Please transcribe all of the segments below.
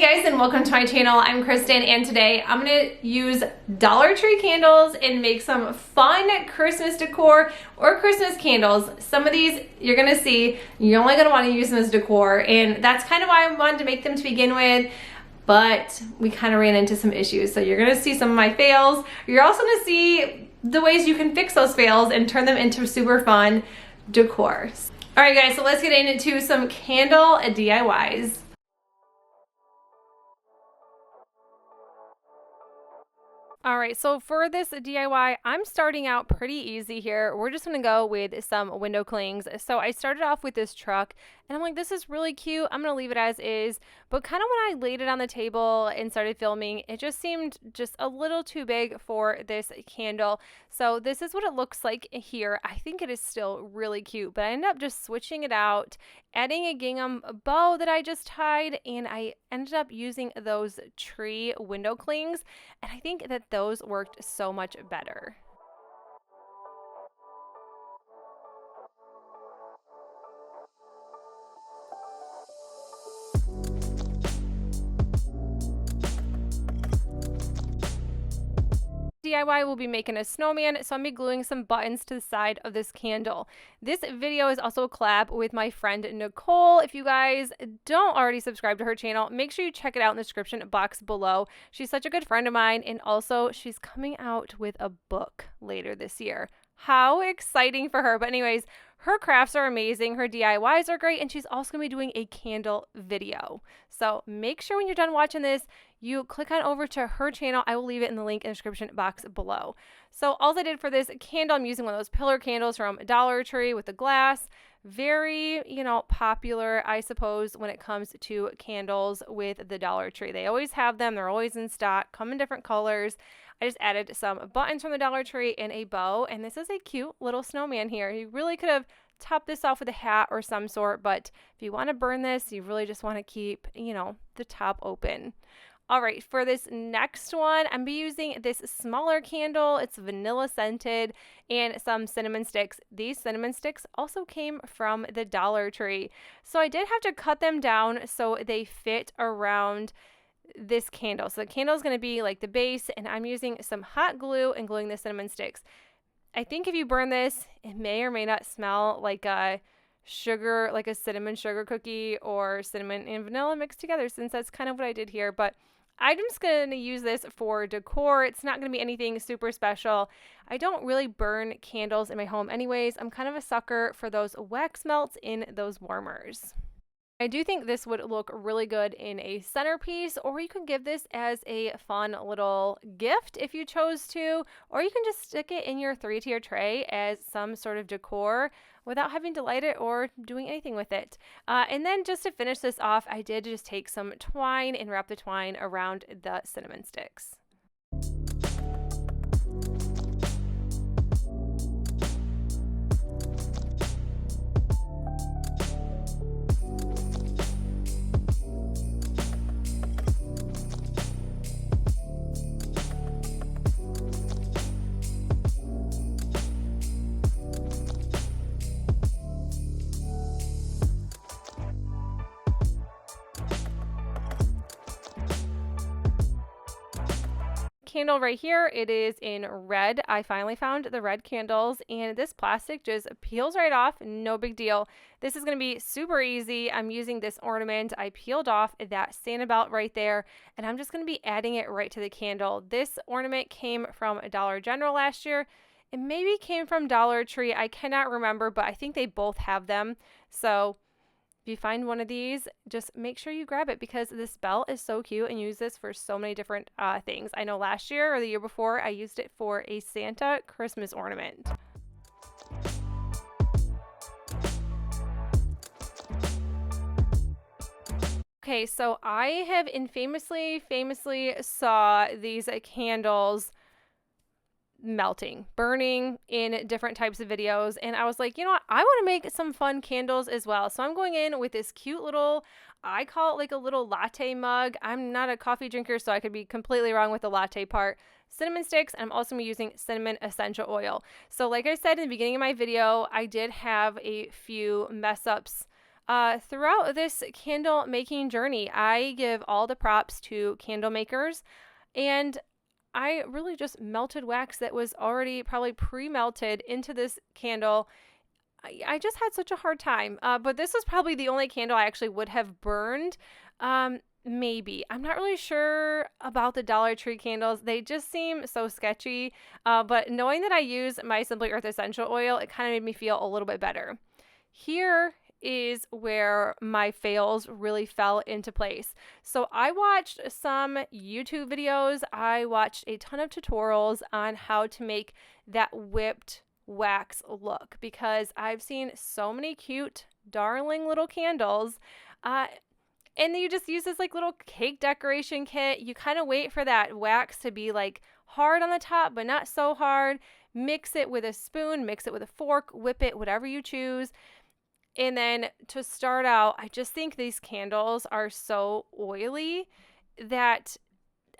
Hey guys, and welcome to my channel. I'm Kristen, and today I'm gonna use Dollar Tree candles and make some fun Christmas decor or Christmas candles. Some of these you're gonna see you're only gonna want to use them as decor, and that's kind of why I wanted to make them to begin with, but we kind of ran into some issues. So you're gonna see some of my fails. You're also gonna see the ways you can fix those fails and turn them into super fun decor. All right guys, so let's get into some candle DIYs. All right, so for this DIY, I'm starting out pretty easy here. We're just gonna go with some window clings. So I started off with this truck, and I'm like, this is really cute. I'm gonna leave it as is. But kind of when I laid it on the table and started filming, it just seemed just a little too big for this candle. So this is what it looks like here. I think it is still really cute, but I ended up just switching it out, adding a gingham bow that I just tied, and I ended up using those tree window clings, and I think that those worked so much better. DIY will be making a snowman, so I'm gonna be gluing some buttons to the side of this candle. This video is also a collab with my friend Nicole. If you guys don't already subscribe to her channel, make sure you check it out in the description box below. She's such a good friend of mine, and also she's coming out with a book later this year. How exciting for her. But anyways, her crafts are amazing, her DIYs are great, and she's also going to be doing a candle video. So make sure when you're done watching this, you click on over to her channel. I will leave it in the link in the description box below. So all I did for this candle, I'm using one of those pillar candles from Dollar Tree with the glass. Very, popular, I suppose, when it comes to candles with the Dollar Tree. They always have them. They're always in stock, come in different colors. I just added some buttons from the Dollar Tree and a bow, and this is a cute little snowman here. You really could have topped this off with a hat or some sort, but if you want to burn this, you really just want to keep, the top open. All right, for this next one, I'm be using this smaller candle. It's vanilla scented and some cinnamon sticks. These cinnamon sticks also came from the Dollar Tree. So I did have to cut them down so they fit around this candle. So the candle is going to be like the base, and I'm using some hot glue and gluing the cinnamon sticks. I think if you burn this, it may or may not smell like a sugar, like a cinnamon sugar cookie or cinnamon and vanilla mixed together, since that's kind of what I did here. But I'm just going to use this for decor. It's not going to be anything super special. I don't really burn candles in my home anyways. I'm kind of a sucker for those wax melts in those warmers. I do think this would look really good in a centerpiece, or you could give this as a fun little gift if you chose to, or you can just stick it in your 3-tier tray as some sort of decor without having to light it or doing anything with it. And then just to finish this off, I did just take some twine and wrap the twine around the cinnamon sticks. Candle right here, it is in red. I finally found the red candles, and this plastic just peels right off. No big deal. This is going to be super easy. I'm using this ornament. I peeled off that Santa belt right there, and I'm just going to be adding it right to the candle. This ornament came from Dollar General last year. It maybe came from Dollar Tree. I cannot remember, but I think they both have them. So if you find one of these, just make sure you grab it, because this belt is so cute and use this for so many different things. I know last year or the year before, I used it for a Santa Christmas ornament. Okay, so I have famously saw these candles melting, burning in different types of videos, and I was like, you know what, I want to make some fun candles as well. So I'm going in with this cute little, I call it like a little latte mug. I'm not a coffee drinker, so I could be completely wrong with the latte part. Cinnamon sticks, and I'm also going to be using cinnamon essential oil. So like I said in the beginning of my video, I did have a few mess ups Throughout this candle making journey, I give all the props to candle makers, and I really just melted wax that was already probably pre-melted into this candle. I just had such a hard time, but this was probably the only candle I actually would have burned. Maybe. I'm not really sure about the Dollar Tree candles. They just seem so sketchy, but knowing that I use my Simply Earth essential oil, it kind of made me feel a little bit better. Here is where my fails really fell into place. So I watched some YouTube videos. I watched a ton of tutorials on how to make that whipped wax look, because I've seen so many cute, darling little candles. And you just use this like little cake decoration kit. You kind of wait for that wax to be like hard on the top, but not so hard. Mix it with a spoon, mix it with a fork, whip it, whatever you choose. And then to start out, I just think these candles are so oily that,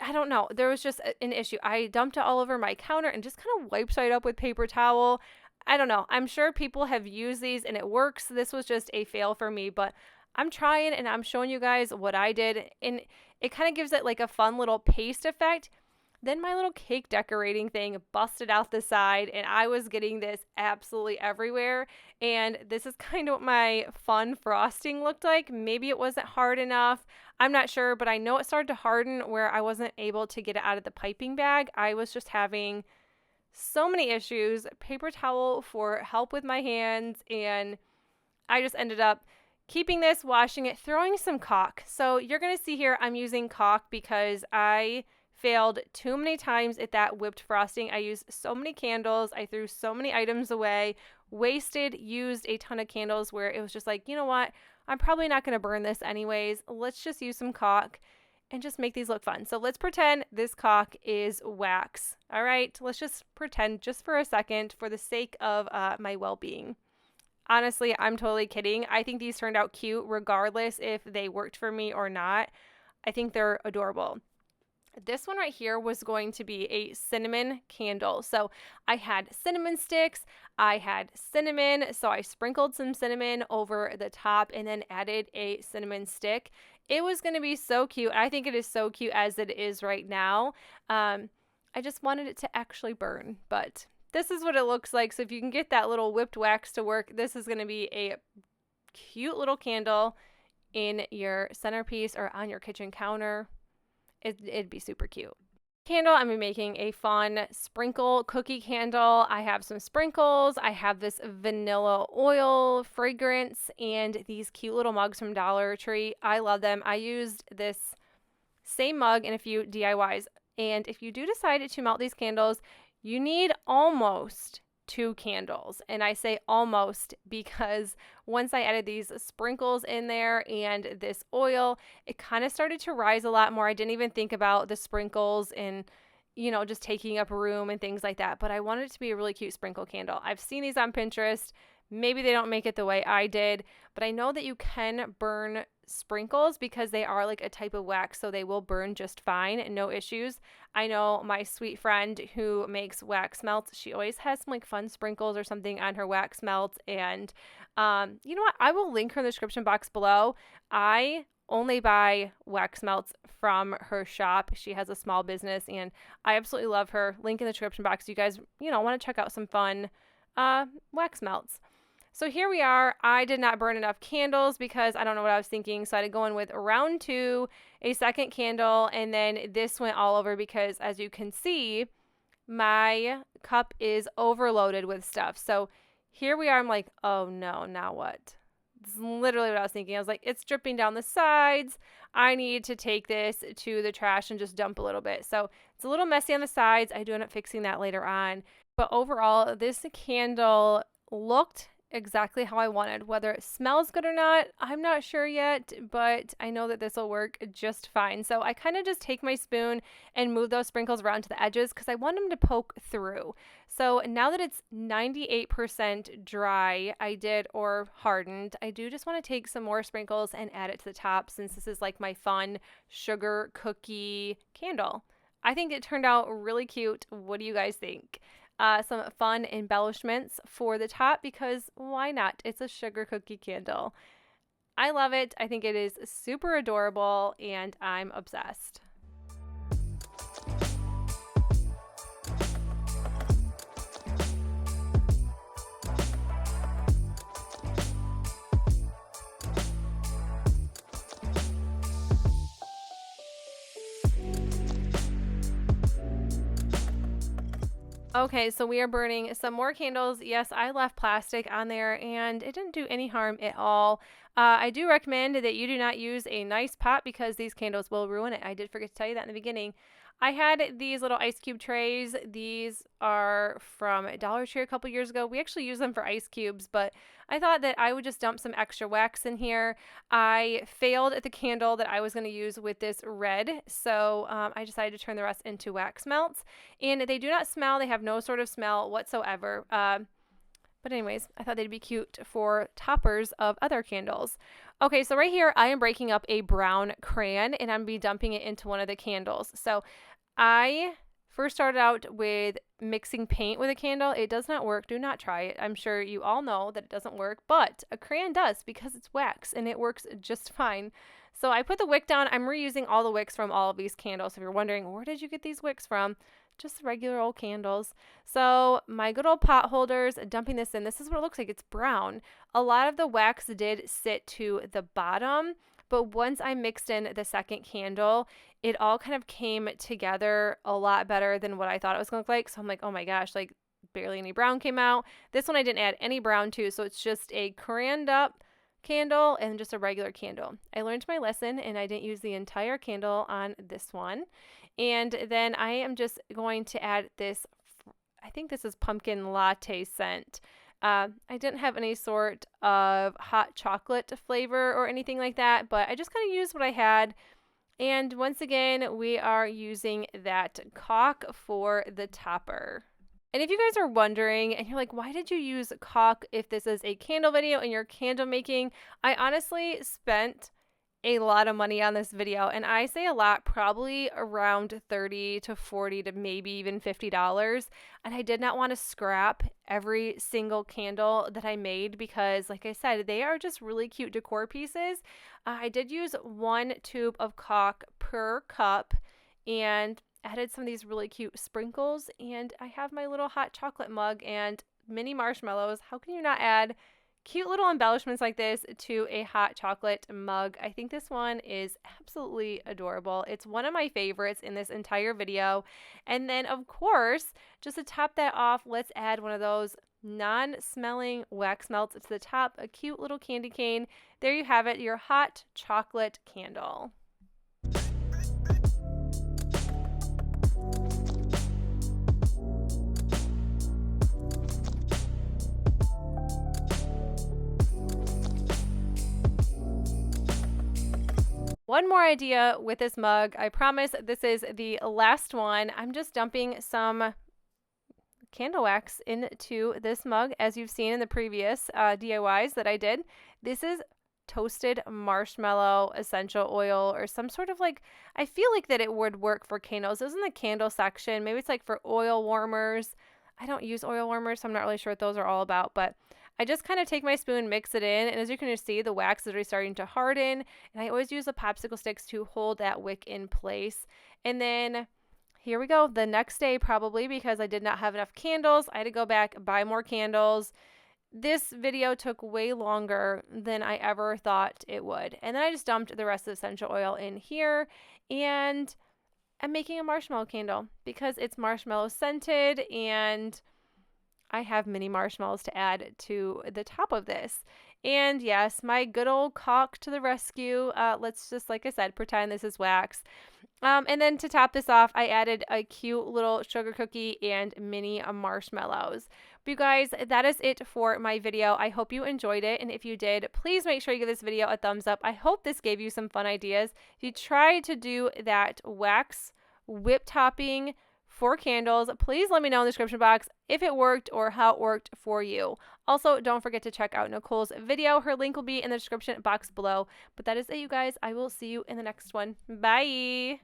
I don't know, there was just an issue. I dumped it all over my counter and just kind of wiped it up with paper towel. I don't know. I'm sure people have used these and it works. This was just a fail for me, but I'm trying and I'm showing you guys what I did, and it kind of gives it like a fun little paste effect. Then my little cake decorating thing busted out the side, and I was getting this absolutely everywhere. And this is kind of what my fun frosting looked like. Maybe it wasn't hard enough. I'm not sure, but I know it started to harden where I wasn't able to get it out of the piping bag. I was just having so many issues. Paper towel for help with my hands, and I just ended up keeping this, washing it, throwing some caulk. So you're going to see here I'm using caulk because I failed too many times at that whipped frosting. I used so many candles. I threw so many items away, used a ton of candles where it was just like, you know what? I'm probably not going to burn this anyways. Let's just use some caulk and just make these look fun. So let's pretend this caulk is wax. All right, let's just pretend just for a second for the sake of my well-being. Honestly, I'm totally kidding. I think these turned out cute regardless if they worked for me or not. I think they're adorable. This one right here was going to be a cinnamon candle. So I had cinnamon sticks, I had cinnamon, so I sprinkled some cinnamon over the top and then added a cinnamon stick. It was going to be so cute. I think it is so cute as it is right now. I just wanted it to actually burn, but this is what it looks like. So if you can get that little whipped wax to work, this is going to be a cute little candle in your centerpiece or on your kitchen counter. It'd be super cute. Candle, I'm making a fun sprinkle cookie candle. I have some sprinkles. I have this vanilla oil fragrance and these cute little mugs from Dollar Tree. I love them. I used this same mug in a few DIYs. And if you do decide to melt these candles, you need almost 2 candles. And I say almost because once I added these sprinkles in there and this oil, it kind of started to rise a lot more. I didn't even think about the sprinkles and, you know, just taking up room and things like that. But I wanted it to be a really cute sprinkle candle. I've seen these on Pinterest. Maybe they don't make it the way I did, but I know that you can burn sprinkles because they are like a type of wax, so they will burn just fine, no issues. I know my sweet friend who makes wax melts, she always has some like fun sprinkles or something on her wax melts, and you know what, I will link her in the description box below. I only buy wax melts from her shop. She has a small business and I absolutely love her. Link in the description box. You guys, you know, want to check out some fun wax melts. So here we are. I did not burn enough candles because I don't know what I was thinking. So I had to go in with round 2, a second candle, and then this went all over because as you can see, my cup is overloaded with stuff. So here we are. I'm like, oh no, now what? This is literally what I was thinking. I was like, it's dripping down the sides. I need to take this to the trash and just dump a little bit. So it's a little messy on the sides. I do end up fixing that later on. But overall, this candle looked exactly how I wanted. Whether it smells good or not, I'm not sure yet, but I know that this will work just fine. So I kind of just take my spoon and move those sprinkles around to the edges because I want them to poke through. So now that it's 98% dry, or hardened, I do just want to take some more sprinkles and add it to the top since this is like my fun sugar cookie candle. I think it turned out really cute. What do you guys think? Some fun embellishments for the top because why not? It's a sugar cookie candle. I love it. I think it is super adorable and I'm obsessed. Okay, so we are burning some more candles. Yes, I left plastic on there and it didn't do any harm at all. I do recommend that you do not use a nice pot because these candles will ruin it. I did forget to tell you that in the beginning. I had these little ice cube trays. These are from Dollar Tree a couple years ago. We actually use them for ice cubes, but I thought that I would just dump some extra wax in here. I failed at the candle that I was going to use with this red, so I decided to turn the rest into wax melts. And they do not smell. They have no sort of smell whatsoever. But anyways, I thought they'd be cute for toppers of other candles. Okay, so right here, I am breaking up a brown crayon and I'm be dumping it into one of the candles. So I first started out with mixing paint with a candle. It does not work. Do not try it. I'm sure you all know that it doesn't work, but a crayon does because it's wax and it works just fine. So I put the wick down. I'm reusing all the wicks from all of these candles. If you're wondering, where did you get these wicks from? Just regular old candles. So my good old pot holders, dumping this in. This is what it looks like. It's brown. A lot of the wax did sit to the bottom, but once I mixed in the second candle, it all kind of came together a lot better than what I thought it was going to look like. So I'm like, oh my gosh, like barely any brown came out. This one I didn't add any brown to, so it's just a crayoned up candle and just a regular candle. I learned my lesson and I didn't use the entire candle on this one. And then I am just going to add this, I think this is pumpkin latte scent. I didn't have any sort of hot chocolate flavor or anything like that, but I just kind of used what I had. And once again, we are using that caulk for the topper. And if you guys are wondering and you're like, why did you use caulk if this is a candle video and you're candle making? I honestly spent a lot of money on this video, and I say a lot, probably around $30 to $40 to maybe even $50, and I did not want to scrap every single candle that I made because, like I said, they are just really cute decor pieces. I did use 1 tube of caulk per cup and added some of these really cute sprinkles, and I have my little hot chocolate mug and mini marshmallows. How can you not add cute little embellishments like this to a hot chocolate mug? I think this one is absolutely adorable. It's one of my favorites in this entire video. And then, of course, just to top that off, let's add one of those non-smelling wax melts to the top, a cute little candy cane. There you have it, your hot chocolate candle. One more idea with this mug. I promise this is the last one. I'm just dumping some candle wax into this mug, as you've seen in the previous DIYs that I did. This is toasted marshmallow essential oil or some sort of like, I feel like that it would work for candles. This is in the candle section. Maybe it's like for oil warmers. I don't use oil warmers, so I'm not really sure what those are all about, but I just kind of take my spoon, mix it in, and as you can see, the wax is already starting to harden, and I always use the popsicle sticks to hold that wick in place. And then here we go, the next day probably, because I did not have enough candles, I had to go back, buy more candles. This video took way longer than I ever thought it would. And then I just dumped the rest of the essential oil in here, and I'm making a marshmallow candle because it's marshmallow scented, and I have mini marshmallows to add to the top of this. And yes, my good old caulk to the rescue. Let's just, like I said, pretend this is wax. And then to top this off, I added a cute little sugar cookie and mini marshmallows. But you guys, that is it for my video. I hope you enjoyed it. And if you did, please make sure you give this video a thumbs up. I hope this gave you some fun ideas. If you try to do that wax whip topping for candles, please let me know in the description box if it worked or how it worked for you. Also, don't forget to check out Nicole's video. Her link will be in the description box below. But that is it, you guys. I will see you in the next one. Bye!